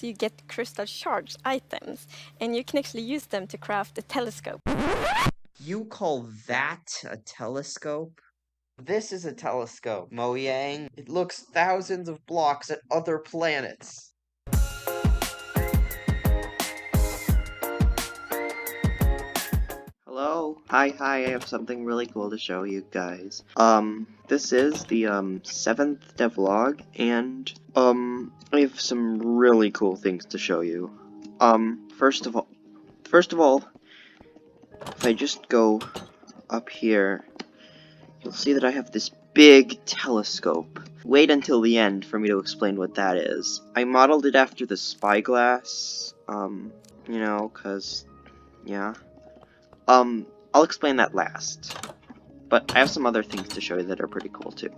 you get crystal charged items, and you can actually use them to craft a telescope. You call that a telescope? This is a telescope, Mojang. It looks thousands of blocks at other planets. Hello? Hi, I have something really cool to show you guys. This is the, 7th devlog, and, I have some really cool things to show you. First of all, if I just go up here, you'll see that I have this big telescope. Wait until the end for me to explain what that is. I modeled it after the spyglass, you know, cause, yeah. I'll explain that last. But I have some other things to show you that are pretty cool too.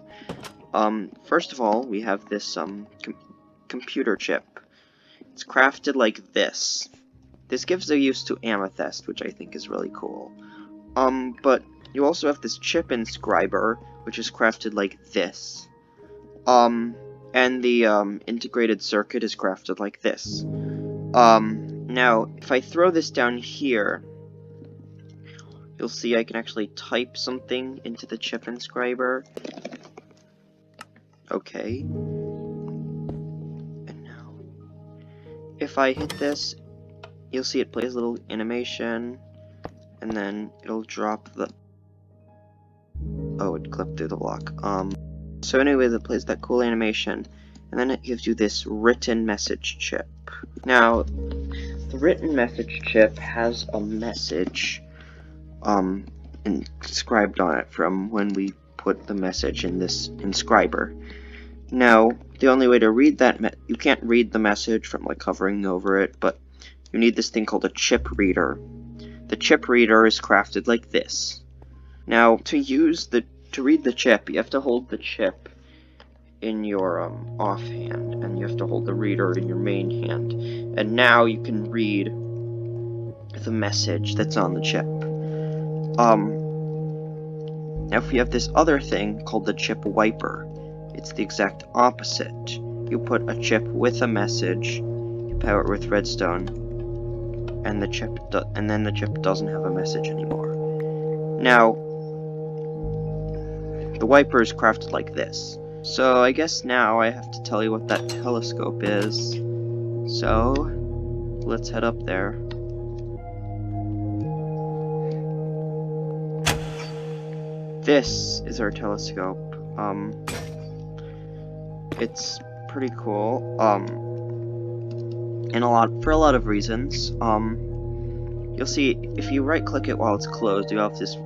First of all, we have this, computer chip. It's crafted like this. This gives a use to amethyst, which I think is really cool. But you also have this chip inscriber, which is crafted like this. And the, integrated circuit is crafted like this. Now, if I throw this down here, you'll see I can actually type something into the chip inscriber. Okay. And now, if I hit this, you'll see it plays a little animation, and then it'll drop the... Oh, it clipped through the block. So anyways, it plays that cool animation, and then it gives you this written message chip. Now, the written message chip has a message, inscribed on it from when we put the message in this inscriber. Now, the only way to read that, you can't read the message from, like, hovering over it, but you need this thing called a chip reader. The chip reader is crafted like this. Now, to read the chip, you have to hold the chip in your, offhand, and you have to hold the reader in your main hand. And now you can read the message that's on the chip. Now if we have this other thing called the chip wiper, it's the exact opposite. You put a chip with a message, you power it with redstone, and then the chip doesn't have a message anymore. Now, the wiper is crafted like this. So I guess now I have to tell you what that telescope is. So, let's head up there. This is our telescope. It's pretty cool. For a lot of reasons. You'll see if you right-click it while it's closed, you have this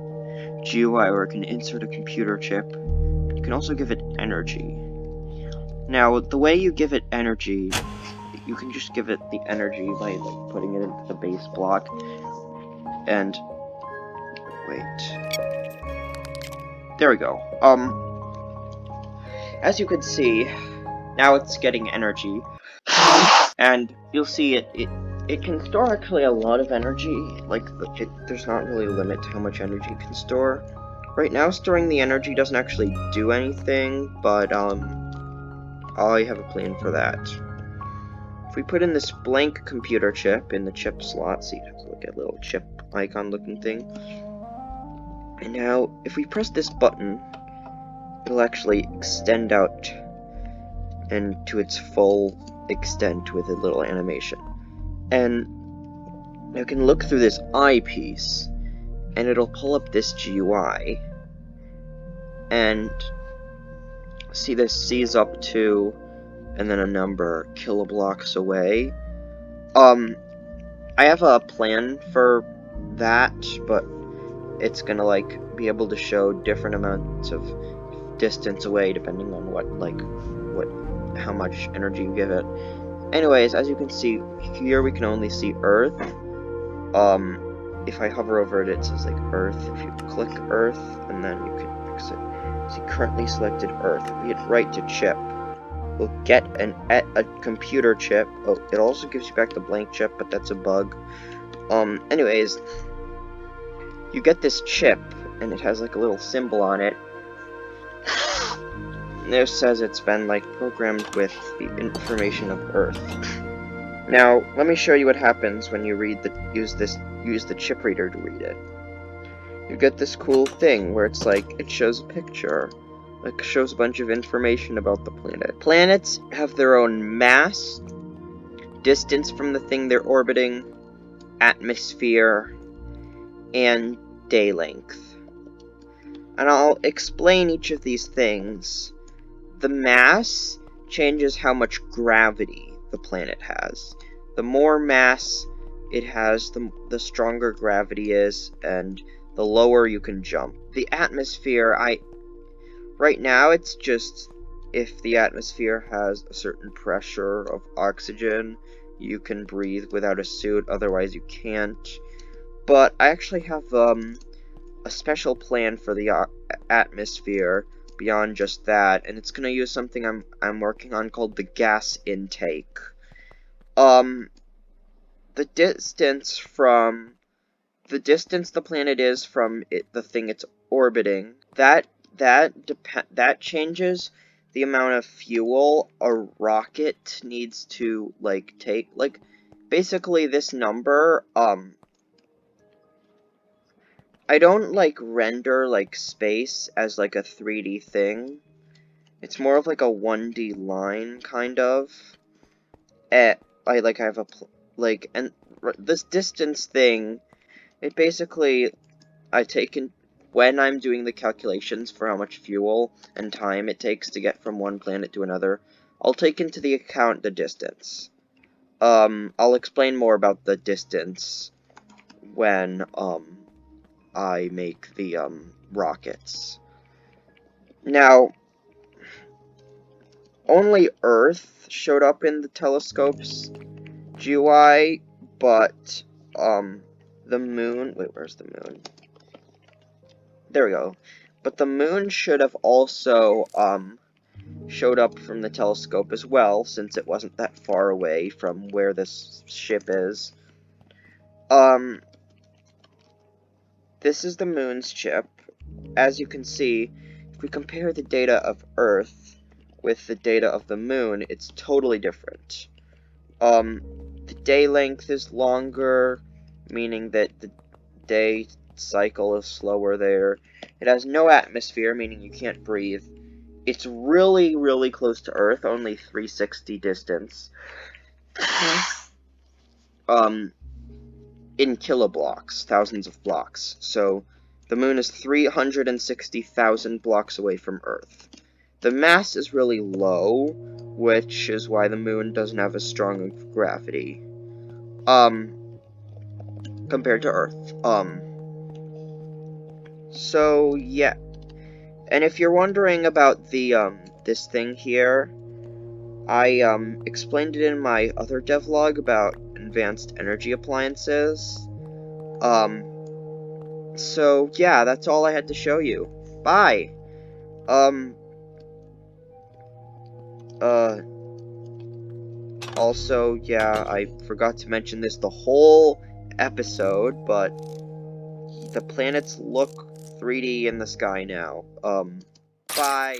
GUI where it can insert a computer chip. You can also give it energy. Now, the way you give it energy, you can just give it the energy by like putting it into the base block. And wait. There we go. As you can see, now it's getting energy. And you'll see it can store actually a lot of energy. Like, there's not really a limit to how much energy it can store. Right now, storing the energy doesn't actually do anything, but, I have a plan for that. If we put in this blank computer chip in the chip slot, so you have to look at a little chip icon looking thing. And now, if we press this button, it'll actually extend out and to its full extent with a little animation. And you can look through this eyepiece, and it'll pull up this GUI. And see this C's up to, and then a number kiloblocks away. I have a plan for that, but it's gonna like be able to show different amounts of distance away depending on how much energy you give it. Anyways, as you can see here, we can only see Earth. If I hover over it, it says like Earth. If you click Earth, and then you can fix it. See, currently selected Earth. If we hit right to chip, we'll get a computer chip. Oh, it also gives you back the blank chip, but that's a bug. Anyways, you get this chip, and it has like a little symbol on it. And this says it's been like programmed with the information of Earth. Now, let me show you what happens when you use the chip reader to read it. You get this cool thing where it's like, it shows a picture. It shows a bunch of information about the planet. Planets have their own mass, distance from the thing they're orbiting, atmosphere, and day length. And I'll explain each of these things. The mass changes how much gravity the planet has. The more mass it has, the stronger gravity is, and the lower you can jump. The atmosphere, right now it's just if the atmosphere has a certain pressure of oxygen, you can breathe without a suit, otherwise you can't. But I actually have a special plan for the atmosphere beyond just that, and it's gonna use something I'm working on called the gas intake. The distance the planet is from the thing it's orbiting, that changes the amount of fuel a rocket needs to take. Basically this number, I don't render space as a 3D thing. It's more of a 1D line kind of. I have and this distance thing, it basically when I'm doing the calculations for how much fuel and time it takes to get from one planet to another, I'll take into the account the distance. I'll explain more about the distance when I make the rockets. Now, only Earth showed up in the telescope's GUI, but the moon, wait, where's the moon? There we go. But the moon should have also showed up from the telescope as well, since it wasn't that far away from where this ship is. This is the moon's chip. As you can see, if we compare the data of Earth with the data of the moon, it's totally different. The day length is longer, meaning that the day cycle is slower there. It has no atmosphere, meaning you can't breathe. It's really, really close to Earth, only 360 distance. In kiloblocks, thousands of blocks. So, the moon is 360,000 blocks away from Earth. The mass is really low, which is why the moon doesn't have as strong of gravity. Compared to Earth. So, yeah. And if you're wondering about the, this thing here, I, explained it in my other devlog about advanced energy appliances. So, yeah, that's all I had to show you. Bye! Also, yeah, I forgot to mention this the whole episode, but the planets look 3D in the sky now. Bye!